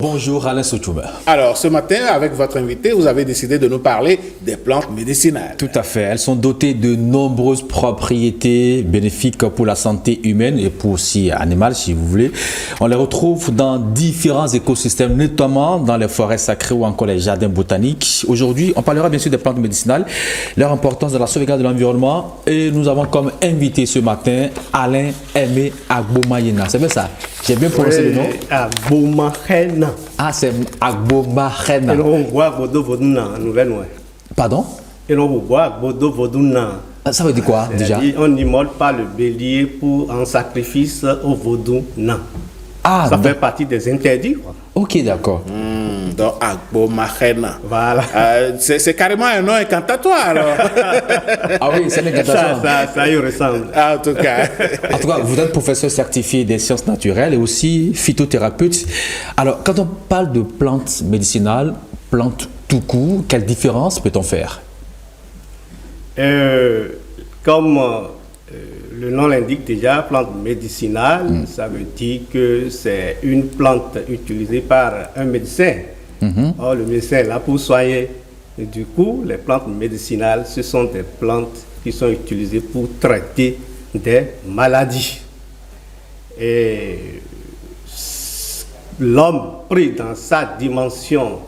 Bonjour Alain Sotouma. Alors, ce matin, avec votre invité, vous avez décidé de nous parler des plantes médicinales. Tout à fait. Elles sont dotées de nombreuses propriétés bénéfiques pour la santé humaine et pour aussi animale, si vous voulez. On les retrouve dans différents écosystèmes, notamment dans les forêts sacrées ou encore les jardins botaniques. Aujourd'hui, on parlera bien sûr des plantes médicinales, leur importance dans la sauvegarde de l'environnement. Et nous avons comme invité ce matin Alain Aimé Agbomayena. C'est bien ça? J'ai bien prononcé le nom? Agbomayena. Ah, c'est Agbomayena. Pardon? Ça veut dire quoi déjà? On n'immole pas le bélier pour un sacrifice au vaudou, non. Ah, ça fait partie des interdits, quoi. Ok, d'accord. Donc, Agbomayena. Voilà. C'est carrément un nom incantatoire, alors. Ah oui, c'est l'incantation. Ça y ressemble. En tout cas. En tout cas, vous êtes professeur certifié des sciences naturelles et aussi phytothérapeute. Alors, quand on parle de plantes médicinales, plantes tout court, quelle différence peut-on faire? Comme le nom l'indique déjà, plante médicinale, ça veut dire que c'est une plante utilisée par un médecin. Or, le médecin est là pour soigner. Et du coup, les plantes médicinales, ce sont des plantes qui sont utilisées pour traiter des maladies. Et l'homme pris dans sa dimension,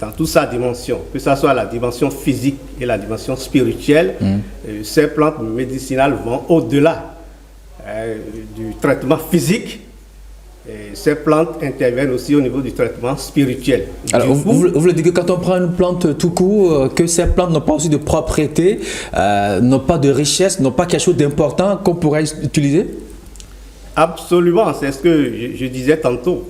dans toute sa dimension, que ce soit la dimension physique et la dimension spirituelle, ces plantes médicinales vont au-delà du traitement physique. Et ces plantes interviennent aussi au niveau du traitement spirituel. Alors, vous voulez dire que quand on prend une plante tout court, que ces plantes n'ont pas aussi de propriété, n'ont pas de richesse, n'ont pas quelque chose d'important qu'on pourrait utiliser? Absolument, c'est ce que je disais tantôt.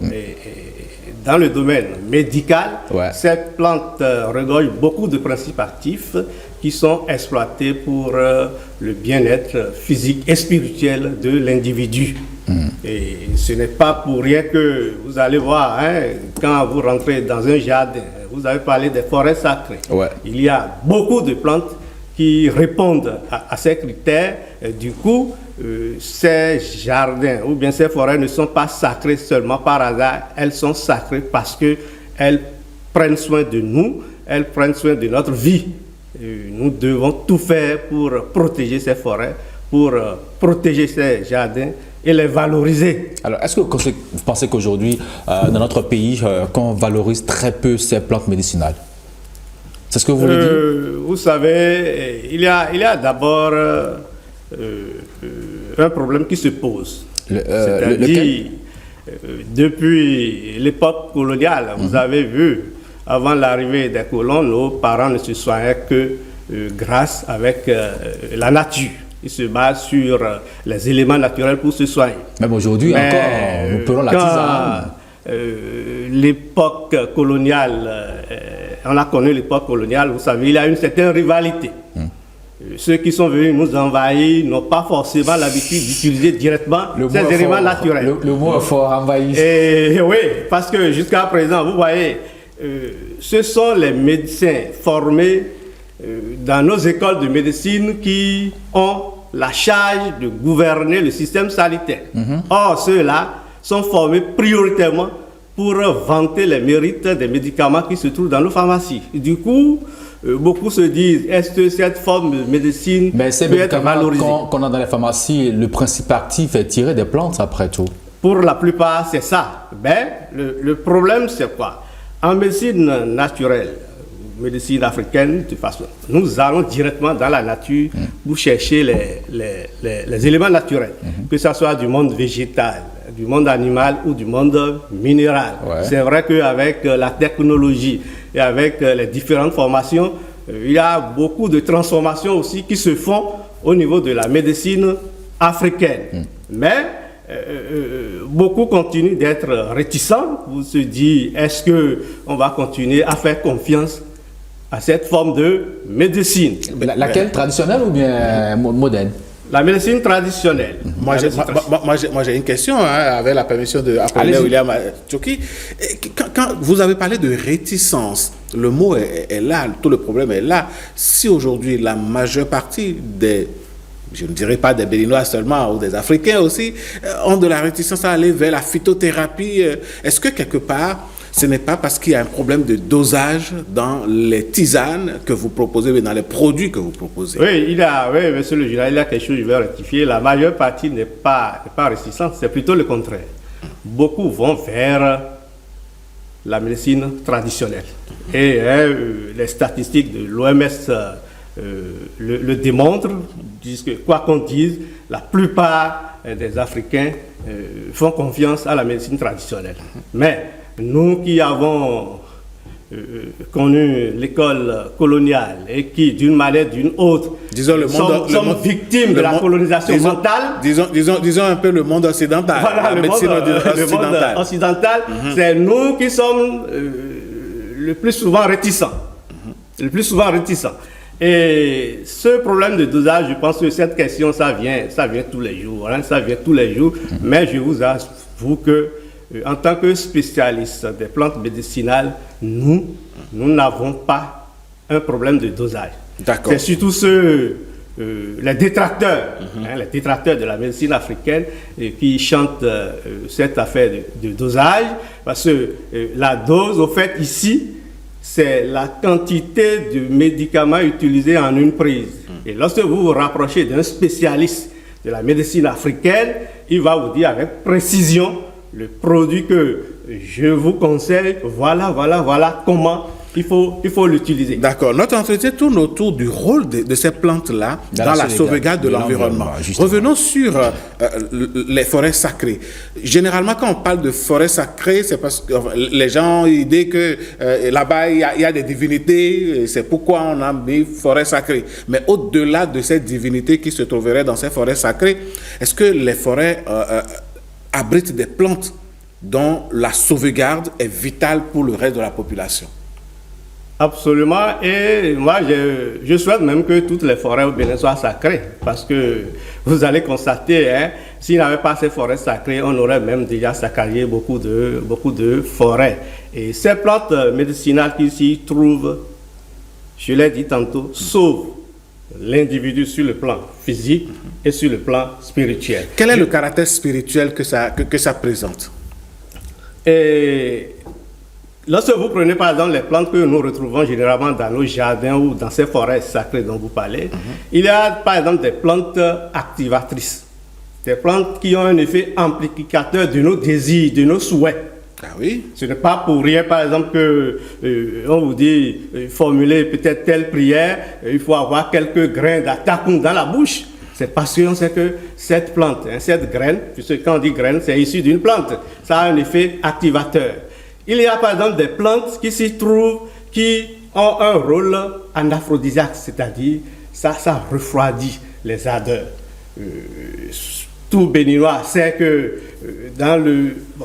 Dans le domaine médical, ces plantes regorgent beaucoup de principes actifs qui sont exploités pour le bien-être physique et spirituel de l'individu. Et ce n'est pas pour rien que vous allez voir, quand vous rentrez dans un jardin, vous avez parlé des forêts sacrées. Il y a beaucoup de plantes qui répondent à ces critères. Du coup, ces jardins ou bien ces forêts ne sont pas sacrées seulement par hasard, elles sont sacrées parce qu'elles prennent soin de nous, elles prennent soin de notre vie. Nous devons tout faire pour protéger ces forêts, pour protéger ces jardins et les valoriser. Alors, est-ce que vous pensez qu'aujourd'hui, dans notre pays, qu'on valorise très peu ces plantes médicinales? C'est ce que vous voulez dire? Vous savez, il y a d'abord un problème qui se pose. C'est-à-dire, depuis l'époque coloniale, vous avez vu, avant l'arrivée des colons, nos parents ne se soignaient que grâce avec la nature. Ils se basent sur les éléments naturels pour se soigner. Même aujourd'hui encore, nous prenons la tisane. L'époque coloniale, on a connu l'époque coloniale, vous savez, il y a une certaine rivalité. Ceux qui sont venus nous envahir n'ont pas forcément l'habitude d'utiliser directement ces éléments naturels. Le mot est fort, envahir. Et oui, parce que jusqu'à présent, vous voyez, ce sont les médecins formés dans nos écoles de médecine qui ont la charge de gouverner le système sanitaire. Or, ceux-là sont formés prioritairement pour vanter les mérites des médicaments qui se trouvent dans nos pharmacies. Du coup, beaucoup se disent, est-ce que cette forme de médecine peut être valorisée? Qu'on a dans les pharmacies, le principe actif est tiré des plantes, après tout. Pour la plupart, c'est ça. Mais le problème, c'est quoi? En médecine naturelle, médecine africaine, de toute façon, nous allons directement dans la nature pour chercher les éléments naturels, que ce soit du monde végétal, du monde animal ou du monde minéral. C'est vrai qu'avec la technologie et avec les différentes formations, il y a beaucoup de transformations aussi qui se font au niveau de la médecine africaine. Mais beaucoup continuent d'être réticents pour se dire, est-ce qu'on va continuer à faire confiance à cette forme de médecine? Laquelle, traditionnelle ou bien moderne? La médecine traditionnelle. Moi, j'ai une question, avec la permission de William Tchoki. Quand vous avez parlé de réticence, le mot est là, tout le problème est là. Si aujourd'hui la majeure partie des je ne dirais pas des Béninois seulement, ou des Africains aussi, ont de la réticence à aller vers la phytothérapie. Est-ce que quelque part, ce n'est pas parce qu'il y a un problème de dosage dans les tisanes que vous proposez, mais dans les produits que vous proposez? Oui, monsieur le journaliste, il y a quelque chose que je vais rectifier. La majeure partie n'est pas réticente, c'est plutôt le contraire. Beaucoup vont vers la médecine traditionnelle. Et les statistiques de l'OMS le démontrent, disent que quoi qu'on dise, la plupart des Africains font confiance à la médecine traditionnelle. Mais nous qui avons connu l'école coloniale et qui, d'une manière ou d'une autre, sommes victimes de la colonisation mentale. Disons un peu le monde occidental. Voilà, le monde occidental, c'est nous qui sommes le plus souvent réticents. Le plus souvent réticents. Et ce problème de dosage, je pense que cette question, ça vient tous les jours. Hein, ça vient tous les jours. Mais je vous avoue que, en tant que spécialiste des plantes médicinales, nous n'avons pas un problème de dosage. D'accord. C'est surtout les détracteurs, les détracteurs de la médecine africaine qui chantent cette affaire de dosage, parce que la dose, au fait, ici, c'est la quantité de médicaments utilisés en une prise. Et lorsque vous vous rapprochez d'un spécialiste de la médecine africaine, il va vous dire avec précision le produit que je vous conseille, voilà comment il faut l'utiliser. D'accord. Notre entretien tourne autour du rôle de ces plantes-là dans la sauvegarde de l'environnement. Revenons sur les forêts sacrées. Généralement, quand on parle de forêts sacrées, c'est parce que les gens ont l'idée que là-bas, il y a des divinités, c'est pourquoi on a mis forêts sacrées. Mais au-delà de ces divinités qui se trouveraient dans ces forêts sacrées, est-ce que les forêts abritent des plantes dont la sauvegarde est vitale pour le reste de la population? Absolument, et moi je souhaite même que toutes les forêts au Bénin soient sacrées, parce que vous allez constater, s'il n'y avait pas ces forêts sacrées, on aurait même déjà saccagé beaucoup de forêts. Et ces plantes médicinales qui s'y trouvent, je l'ai dit tantôt, sauvent l'individu sur le plan physique et sur le plan spirituel. Quel est le caractère spirituel que ça présente? Et lorsque vous prenez par exemple les plantes que nous retrouvons généralement dans nos jardins ou dans ces forêts sacrées dont vous parlez, il y a par exemple des plantes activatrices, des plantes qui ont un effet amplificateur de nos désirs, de nos souhaits. Ah oui? Ce n'est pas pour rien par exemple que on vous dit formuler peut-être telle prière, il faut avoir quelques grains d'attacoum dans la bouche. C'est parce qu'on sait que cette plante, cette graine, puisque quand on dit graine, c'est issu d'une plante, ça a un effet activateur. Il y a par exemple des plantes qui s'y trouvent, qui ont un rôle anaphrodisiaque, c'est-à-dire ça refroidit les ardeurs. Tout Béninois sait que dans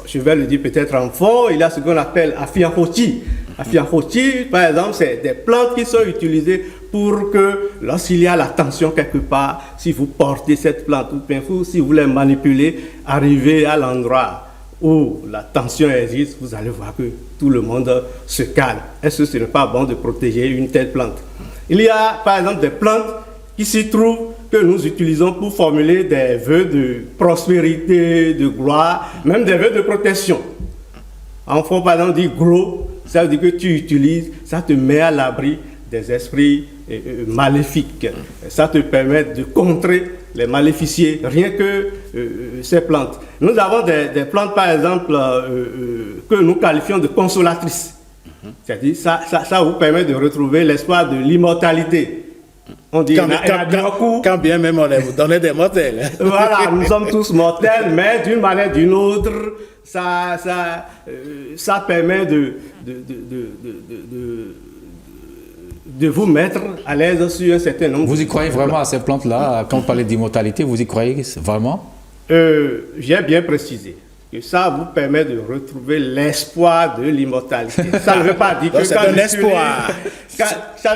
je vais le dire peut-être en fond, il y a ce qu'on appelle afianfoti. Afianfoti, par exemple, c'est des plantes qui sont utilisées pour que lorsqu'il y a la tension quelque part, si vous portez cette plante, ou bien si vous les manipulez, arrivez à l'endroit où la tension existe, vous allez voir que tout le monde se calme. Est-ce que ce n'est pas bon de protéger une telle plante? Il y a par exemple des plantes qui s'y trouvent que nous utilisons pour formuler des vœux de prospérité, de gloire, même des vœux de protection. En fond, par exemple, dit gros, ça veut dire que tu utilises, ça te met à l'abri des esprits maléfiques. Ça te permet de contrer les maléficiés, rien que ces plantes. Nous avons des plantes, par exemple, que nous qualifions de consolatrices. C'est-à-dire, ça vous permet de retrouver l'espoir de l'immortalité. On dit, quand bien même on est des mortels. Voilà, nous sommes tous mortels, mais d'une manière ou d'une autre, ça permet de vous mettre à l'aise sur un certain nombre. Vous y croyez vraiment à ces plantes-là? Quand vous parlez d'immortalité, vous y croyez vraiment? J'ai bien précisé que ça vous permet de retrouver l'espoir de l'immortalité. Ça ne veut pas dire que ça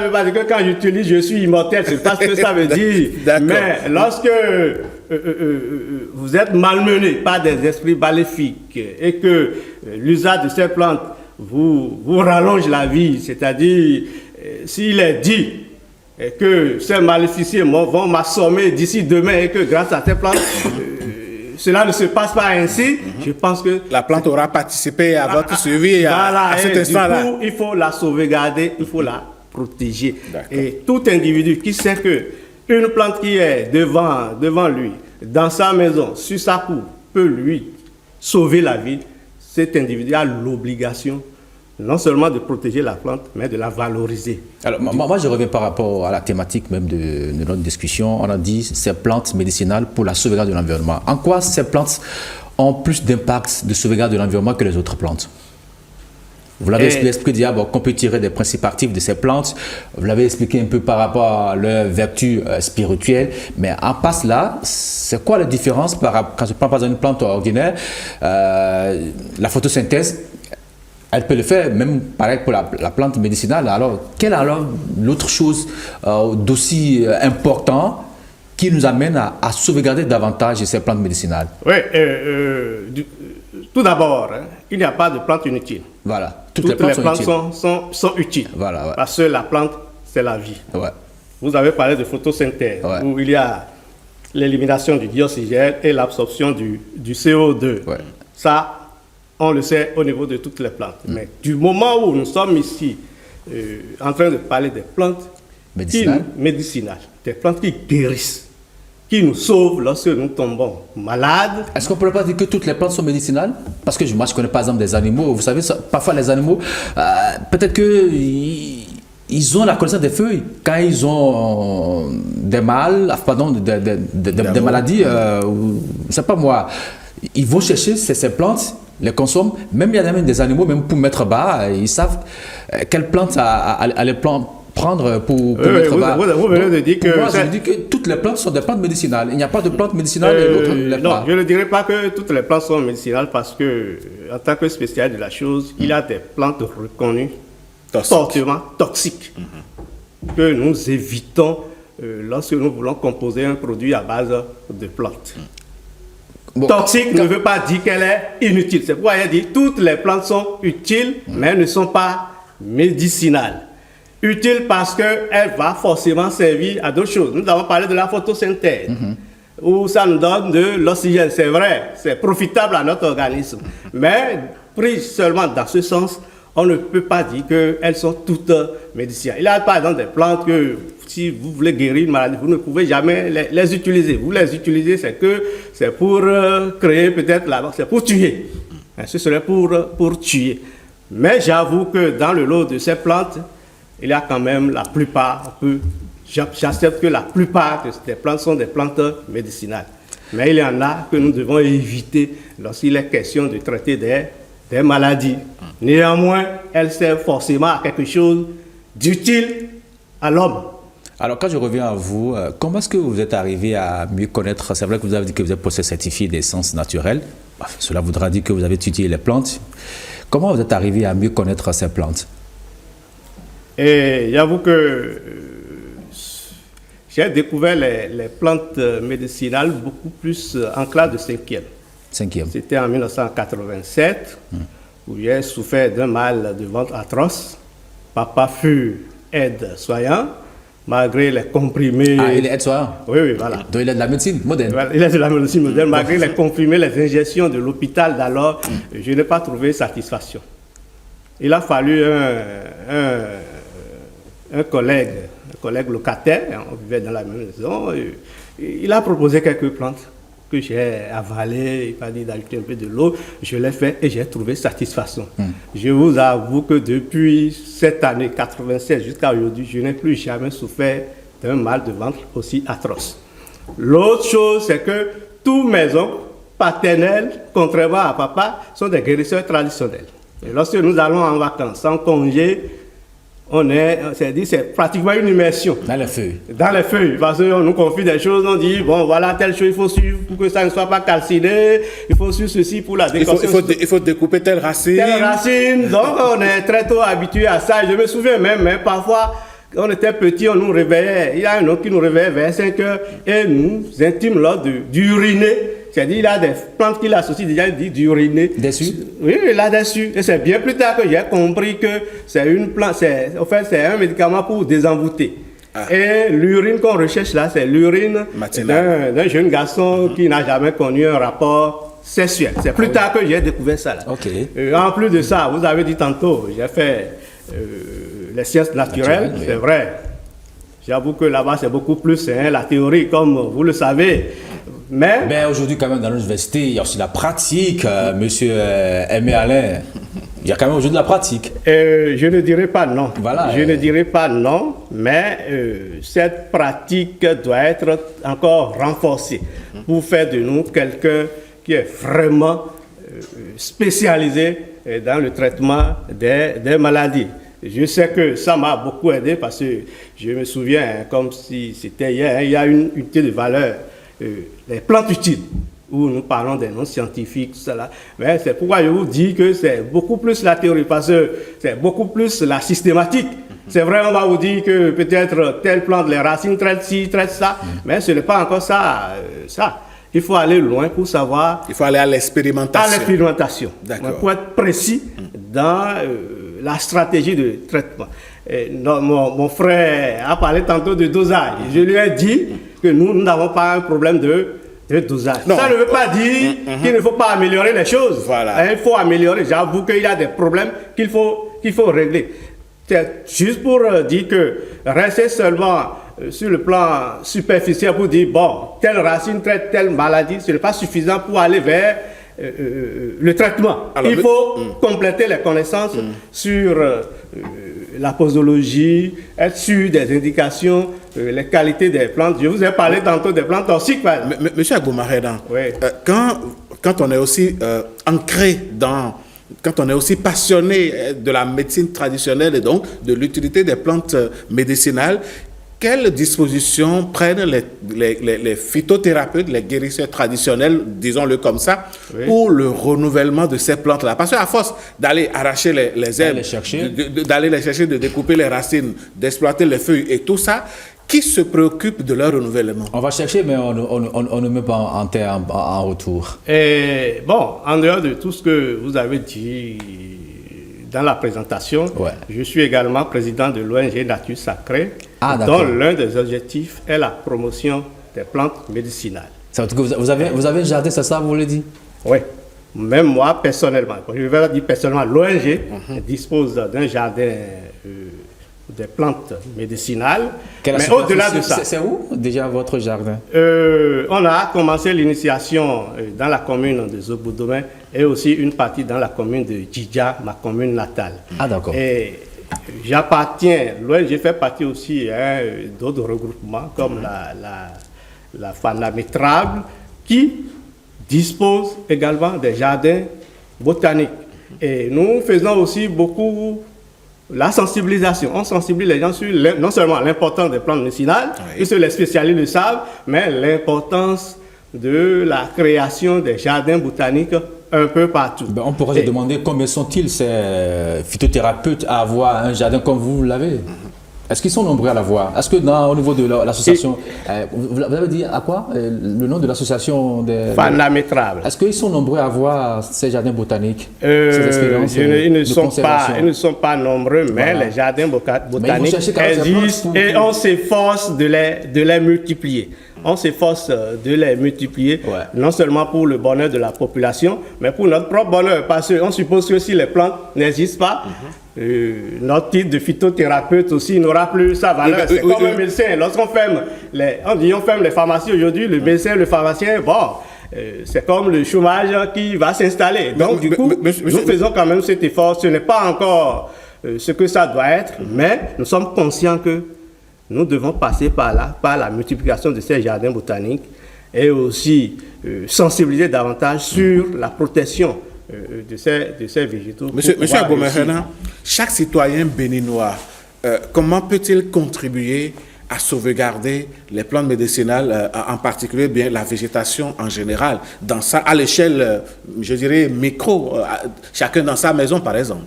veut pas dire que quand j'utilise, je suis immortel. C'est pas ce que ça veut dire. Mais lorsque vous êtes malmené par des esprits maléfiques et que l'usage de ces plantes vous rallonge la vie, c'est-à-dire s'il est dit et que ces maléficiés vont m'assommer d'ici demain et que grâce à ces plantes, cela ne se passe pas ainsi, je pense que... La plante aura participé à votre survie à cet instant-là. Du coup, il faut la sauvegarder, il faut la protéger. Et tout individu qui sait que une plante qui est devant lui, dans sa maison, sur sa cour, peut lui sauver la vie, cet individu a l'obligation non seulement de protéger la plante, mais de la valoriser. Alors, moi, je reviens par rapport à la thématique même de notre discussion. On a dit ces plantes médicinales pour la sauvegarde de l'environnement. En quoi ces plantes ont plus d'impact de sauvegarde de l'environnement que les autres plantes? Vous l'avez expliqué qu'on peut tirer des principes actifs de ces plantes. Vous l'avez expliqué un peu par rapport à leurs vertus spirituelles. Mais en passe là, c'est quoi la différence quand je prends par exemple une plante ordinaire, la photosynthèse, elle peut le faire, même pareil pour la plante médicinale. Alors, quelle est alors l'autre chose d'aussi important qui nous amène à sauvegarder davantage ces plantes médicinales? Oui, tout d'abord, il n'y a pas de plante inutile. Voilà, toutes les plantes sont utiles. Voilà, ouais. Parce que la plante, c'est la vie. Ouais. Vous avez parlé de photosynthèse, où il y a l'élimination du dioxygène et l'absorption du CO2. Ouais. Ça, on le sait au niveau de toutes les plantes. Mais du moment où nous sommes ici en train de parler des plantes médicinales, des plantes qui guérissent, qui nous sauvent lorsque nous tombons malades. Est-ce qu'on ne pourrait pas dire que toutes les plantes sont médicinales? Parce que moi, je connais par exemple des animaux. Vous savez, parfois les animaux, peut-être qu'ils ont la connaissance des feuilles. Quand ils ont des maladies, je ne sais pas moi, ils vont chercher ces plantes, les consomment. Même il y a même des animaux, même pour mettre bas, ils savent quelle plante aller prendre pour mettre bas. Vous venez de dire que... Moi, je dis que toutes les plantes sont des plantes médicinales. Il n'y a pas de plantes médicinales et l'autre ne l'est pas. Non, je ne dirais pas que toutes les plantes sont médicinales parce que, en tant que spécialiste de la chose, il y a des plantes reconnues fortement toxiques que nous évitons lorsque nous voulons composer un produit à base de plantes. Toxique ne veut pas dire qu'elle est inutile. C'est pourquoi il dit que toutes les plantes sont utiles, mais elles ne sont pas médicinales. Utile parce qu'elle va forcément servir à d'autres choses. Nous avons parlé de la photosynthèse, où ça nous donne de l'oxygène. C'est vrai, c'est profitable à notre organisme. Mais pris seulement dans ce sens, on ne peut pas dire qu'elles sont toutes médicinales. Il y a par exemple des plantes que si vous voulez guérir une maladie, vous ne pouvez jamais les utiliser. Vous les utilisez, c'est pour créer peut-être c'est pour tuer. Ce serait pour tuer. Mais j'avoue que dans le lot de ces plantes, il y a quand même la plupart, j'accepte que la plupart de ces plantes sont des plantes médicinales. Mais il y en a que nous devons éviter lorsqu'il est question de traiter des maladies. Néanmoins, elles servent forcément à quelque chose d'utile à l'homme. Alors, quand je reviens à vous, comment est-ce que vous êtes arrivé à mieux connaître? C'est vrai que vous avez dit que vous êtes professeur certifié d'essences naturelles. Cela voudra dire que vous avez étudié les plantes. Comment vous êtes arrivé à mieux connaître ces plantes? Et j'avoue que j'ai découvert les plantes médicinales beaucoup plus en classe de 5e. C'était en 1987, où j'ai souffert d'un mal de ventre atroce. Papa fut aide-soignant, malgré les comprimés... Ah, il est aide-soignant? Oui, voilà. Donc il est de la médecine moderne? Voilà, il est de la médecine moderne. Malgré les comprimés, les injections de l'hôpital d'alors, je n'ai pas trouvé satisfaction. Il a fallu un collègue locataire, on vivait dans la même maison, il a proposé quelques plantes que j'ai avalées, il m'a dit d'ajouter un peu de l'eau, je l'ai fait et j'ai trouvé satisfaction. Je vous avoue que depuis cette année 96 jusqu'à aujourd'hui, je n'ai plus jamais souffert d'un mal de ventre aussi atroce. L'autre chose, c'est que tous mes oncles paternels, contrairement à papa, sont des guérisseurs traditionnels. Et lorsque nous allons en vacances sans congé, c'est pratiquement une immersion. Dans les feuilles. Dans les feuilles, parce qu'on nous confie des choses, on dit, bon, voilà, telle chose, il faut suivre pour que ça ne soit pas calciné, il faut suivre ceci pour la décoration. Il faut découper telle racine. Telle racine, donc on est très tôt habitué à ça. Je me souviens même, mais parfois, quand on était petits, on nous réveillait, il y a un autre qui nous réveillait vers 5 heures et nous intime l'ordre d'uriner. C'est-à-dire, il a des plantes qu'il associe déjà d'uriner. Dessus? Oui, là-dessus. Et c'est bien plus tard que j'ai compris que c'est une plante, en fait, c'est un médicament pour désenvoûter. Et l'urine qu'on recherche là, c'est l'urine d'un jeune garçon qui n'a jamais connu un rapport sexuel. C'est plus tard que j'ai découvert ça là. En plus de ça, vous avez dit tantôt, j'ai fait les sciences naturelles, c'est vrai. J'avoue que là-bas, c'est beaucoup plus la théorie, comme vous le savez. Mais aujourd'hui, quand même, dans l'université, il y a aussi la pratique, monsieur Aimé Alain. Il y a quand même aujourd'hui de la pratique. Je ne dirais pas non. Voilà, je ne dirais pas non, mais cette pratique doit être encore renforcée pour faire de nous quelqu'un qui est vraiment spécialisé dans le traitement des maladies. Je sais que ça m'a beaucoup aidé parce que je me souviens, comme si c'était hier, il y a une unité de valeur, les plantes utiles, où nous parlons des noms scientifiques, tout cela. Mais c'est pourquoi je vous dis que c'est beaucoup plus la théorie, parce que c'est beaucoup plus la systématique. C'est vrai, on va vous dire que peut-être telle plante, les racines traitent ci, traitent ça, mais ce n'est pas encore ça. Il faut aller loin pour savoir. Il faut aller à l'expérimentation. À l'expérimentation. Pour être précis dans la stratégie de traitement. Mon frère a parlé tantôt de dosage. Je lui ai dit que nous n'avons pas un problème de dosage. Non. Ça ne veut pas dire qu'il ne faut pas améliorer les choses. Voilà. Il faut améliorer. J'avoue qu'il y a des problèmes qu'il faut régler. C'est juste pour dire que rester seulement sur le plan superficiel pour dire, bon, telle racine traite telle maladie, ce n'est pas suffisant pour aller vers le traitement. Alors, il faut compléter les connaissances sur la posologie, être sûr des indications, les qualités des plantes. Je vous ai parlé tantôt des plantes toxiques. Monsieur Agoumaredan, oui. Quand on est aussi ancré quand on est aussi passionné de la médecine traditionnelle et donc de l'utilité des plantes médicinales, quelles dispositions prennent les phytothérapeutes, les guérisseurs traditionnels, disons-le comme ça, pour le renouvellement de ces plantes-là? Parce qu'à force d'aller arracher les herbes, d'aller les chercher, de découper les racines, d'exploiter les feuilles et tout ça, qui se préoccupe de leur renouvellement? On va chercher, mais on ne met pas en terre en retour. Et bon, en dehors de tout ce que vous avez dit dans la présentation, je suis également président de l'ONG Nature Sacrée, dont l'un des objectifs est la promotion des plantes médicinales. Vous avez un jardin, c'est ça, vous voulez dire? Oui. Même moi, personnellement, je vais dire personnellement, l'ONG dispose d'un jardin des plantes médicinales. Mais au-delà de ça... C'est où déjà votre jardin? On a commencé l'initiation dans la commune de Zoboudomé et aussi une partie dans la commune de Djidja, ma commune natale. Ah d'accord. Et j'appartiens, l'ONG fait partie aussi d'autres regroupements comme la Fanamétrable qui dispose également des jardins botaniques. Et nous faisons aussi beaucoup la sensibilisation. On sensibilise les gens sur non seulement l'importance des plantes médicinales, puisque les spécialistes le savent, mais l'importance de la création des jardins botaniques un peu partout. On pourrait se demander combien sont-ils ces phytothérapeutes à avoir un jardin comme vous l'avez? Est-ce qu'ils sont nombreux à l'avoir? Est-ce que au niveau de l'association, vous avez dit à quoi? Le nom de l'association des... Fanamétrable. Est-ce qu'ils sont nombreux à avoir ces jardins botaniques? Ces expériences ils ne sont pas nombreux, mais les jardins botaniques existent et on s'efforce de les multiplier. On s'efforce de les multiplier, non seulement pour le bonheur de la population, mais pour notre propre bonheur. Parce qu'on suppose que si les plantes n'existent pas, notre titre de phytothérapeute aussi n'aura plus sa valeur. C'est comme un médecin. Lorsqu'on ferme les pharmacies aujourd'hui, le médecin, le pharmacien, c'est comme le chômage qui va s'installer. Donc du coup, nous faisons quand même cet effort. Ce n'est pas encore ce que ça doit être, mais nous sommes conscients que nous devons passer par là, par la multiplication de ces jardins botaniques et aussi sensibiliser davantage sur la protection de ces végétaux. Monsieur Agoumaredan, chaque citoyen béninois, comment peut-il contribuer à sauvegarder les plantes médicinales, en particulier bien la végétation en général, à l'échelle, je dirais, micro, chacun dans sa maison par exemple?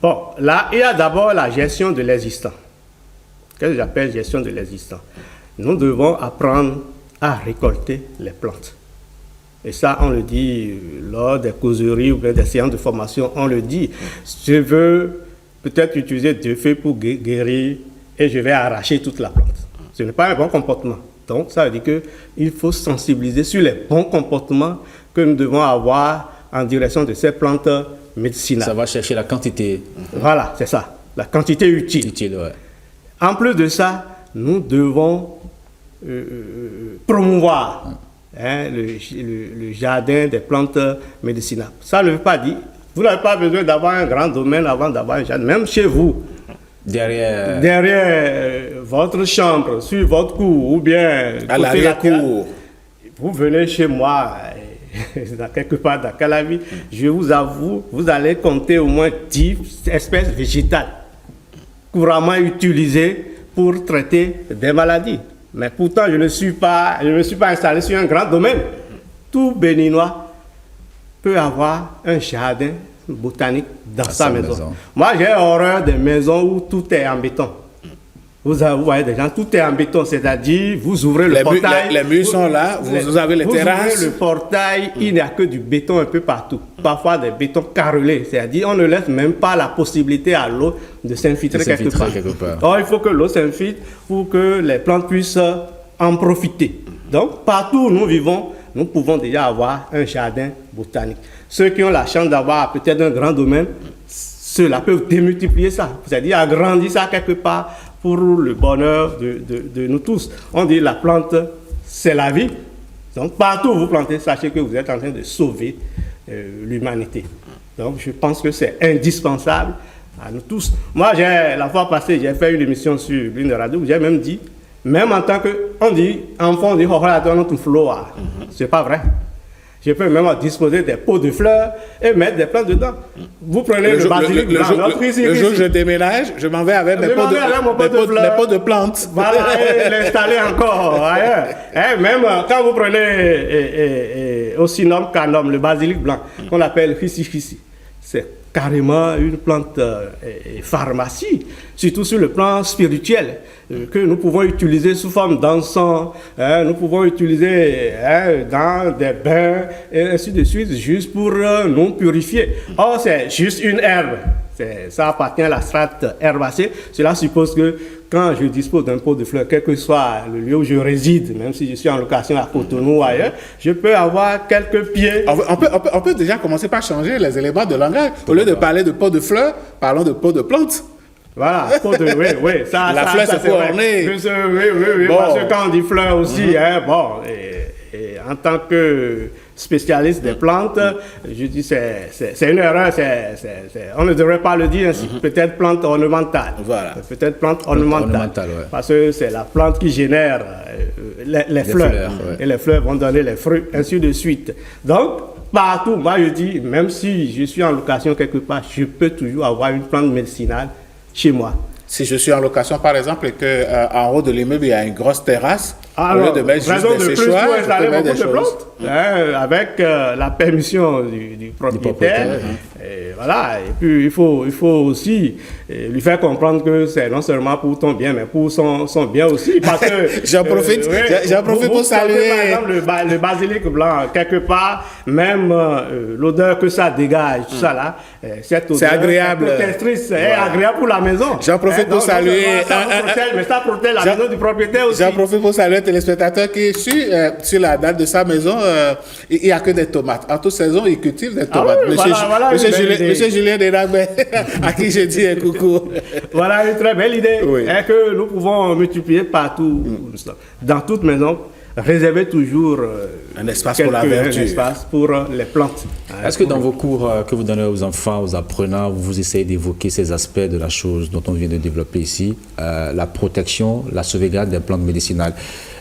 Bon, là, il y a d'abord la gestion de l'existant. Qu'est-ce que j'appelle gestion de l'existant? Nous devons apprendre à récolter les plantes. Et ça, on le dit lors des causeries ou bien des séances de formation, on le dit. Je veux peut-être utiliser 2 feuilles pour guérir et je vais arracher toute la plante. Ce n'est pas un bon comportement. Donc, ça veut dire qu'il faut sensibiliser sur les bons comportements que nous devons avoir en direction de ces plantes médicinales. Ça va chercher la quantité. Voilà, c'est ça, la quantité utile. Ouais. En plus de ça, nous devons promouvoir le jardin des plantes médicinales. Ça ne veut pas dire, vous n'avez pas besoin d'avoir un grand domaine avant d'avoir un jardin, même chez vous. Derrière votre chambre, sur votre cour, ou bien à l'arrière-cour. Vous venez chez moi, quelque part dans Calavi, je vous avoue, vous allez compter au moins 10 espèces végétales couramment utilisées pour traiter des maladies. Mais pourtant, je ne me suis pas installé sur un grand domaine. Tout Béninois peut avoir un jardin botanique dans sa maison. Moi, j'ai horreur des maisons où tout est en béton. Vous voyez des gens, tout est en béton, c'est-à-dire vous ouvrez le portail. Les murs sont là, vous avez les terrasses. Vous ouvrez le portail, il n'y a que du béton un peu partout. Parfois des bétons carrelés, c'est-à-dire on ne laisse même pas la possibilité à l'eau de s'infiltrer quelque part. Or, il faut que l'eau s'infiltre pour que les plantes puissent en profiter. Donc, partout où nous vivons, nous pouvons déjà avoir un jardin botanique. Ceux qui ont la chance d'avoir peut-être un grand domaine, ceux-là peuvent démultiplier ça, c'est-à-dire agrandir ça quelque part pour le bonheur de nous tous. On dit la plante, c'est la vie. Donc partout où vous plantez, sachez que vous êtes en train de sauver l'humanité. Donc je pense que c'est indispensable à nous tous. Moi, la fois passée, j'ai fait une émission sur l'une des radios où j'ai même dit, même en tant que, on dit, enfant, on dit, c'est pas vrai. Je peux même disposer des pots de fleurs et mettre des plantes dedans. Vous prenez le basilic blanc. Le jour où je déménage, je m'en vais avec mes pots de plantes. Voilà, et l'installer encore ailleurs. Et même quand vous prenez Ocynum canum, le basilic blanc, qu'on appelle Hissi, c'est carrément une plante pharmacie, surtout sur le plan spirituel, que nous pouvons utiliser sous forme d'encens, nous pouvons utiliser dans des bains, et ainsi de suite, juste pour nous purifier. Or, c'est juste une herbe. Ça appartient à la strate herbacée. Cela suppose que quand je dispose d'un pot de fleurs, quel que soit le lieu où je réside, même si je suis en location à Cotonou ou ailleurs, je peux avoir quelques pieds. On peut déjà commencer par changer les éléments de langage. Au lieu de parler de pot de fleurs, parlons de pot de plantes. Voilà, oui, ça, la fleur, c'est pour orner. Oui, bon. Parce que quand on dit fleurs aussi, et en tant que spécialiste des plantes, je dis c'est une erreur, on ne devrait pas le dire ainsi. Peut-être plante ornementale. Voilà. Peut-être plante ornementale. Ouais. Parce que c'est la plante qui génère les fleurs. Et les fleurs vont donner les fruits, ainsi de suite. Donc, partout, moi je dis, même si je suis en location quelque part, je peux toujours avoir une plante médicinale chez moi. Si je suis en location, par exemple, et qu'en haut de l'immeuble, il y a une grosse terrasse, au lieu de mettre juste des séchoirs, je peux mettre des choses. Avec la permission du propriétaire. Et voilà. Et puis, il faut aussi lui faire comprendre que c'est non seulement pour ton bien, mais pour son bien aussi. Parce que j'en profite pour saluer. Par exemple, le basilic blanc, quelque part, même l'odeur que ça dégage, tout ça là, cette odeur, c'est agréable. C'est agréable pour la maison. J'en profite pour saluer. Mais ça protège la maison du propriétaire aussi. J'en profite pour saluer un téléspectateur qui, sur la date de sa maison, il n'y a que des tomates. En toute saison, il cultive des tomates. Monsieur Julien Desragbe, à qui je dis un coucou. Voilà une très belle idée. Oui. Et que nous pouvons multiplier partout. Dans toute maison, réserver toujours un espace pour la vertu. Un espace pour les plantes. Est-ce que dans vos cours que vous donnez aux enfants, aux apprenants, vous essayez d'évoquer ces aspects de la chose dont on vient de développer ici, la protection, la sauvegarde des plantes médicinales?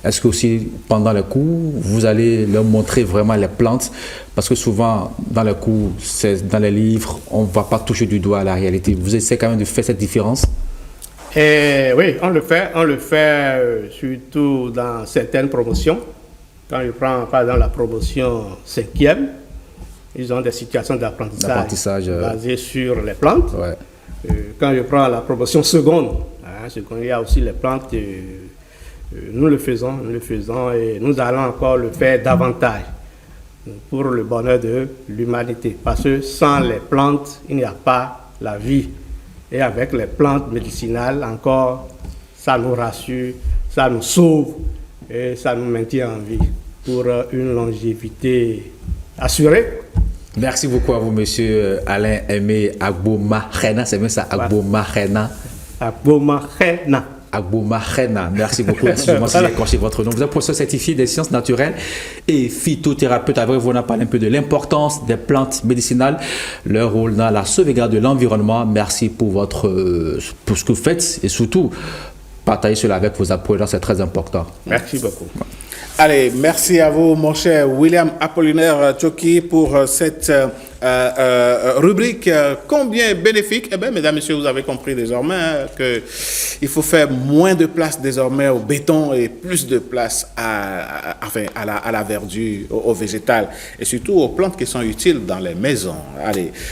Est-ce que aussi, pendant les cours, vous allez leur montrer vraiment les plantes? Parce que souvent, dans les cours, dans les livres, on ne va pas toucher du doigt à la réalité. Vous essayez quand même de faire cette différence? Oui, on le fait surtout dans certaines promotions. Quand je prends par exemple la promotion 5e, ils ont des situations d'apprentissage basées sur les plantes. Ouais. Quand je prends la promotion seconde, il y a aussi les plantes. Nous le faisons et nous allons encore le faire davantage pour le bonheur de l'humanité. Parce que sans les plantes, il n'y a pas la vie. Et avec les plantes médicinales, encore, ça nous rassure, ça nous sauve et ça nous maintient en vie pour une longévité assurée. Merci beaucoup à vous, monsieur Alain Aimé Agbomarena. C'est bien ça, Agbomarena. Agbomarena. Agbomarena. Merci beaucoup. Excusez-moi si j'ai écorché votre nom. Vous êtes professeur certifié des sciences naturelles et phytothérapeute. Avec vous, on a parlé un peu de l'importance des plantes médicinales, leur rôle dans la sauvegarde de l'environnement. Merci pour ce que vous faites et surtout, partagez cela avec vos apprenants, c'est très important. Merci beaucoup. Allez, merci à vous, mon cher William Apollinaire Tchoki, pour cette rubrique combien bénéfique. Eh bien, mesdames, messieurs, vous avez compris désormais qu'il faut faire moins de place désormais au béton et plus de place à la verdure, au végétal et surtout aux plantes qui sont utiles dans les maisons. Allez.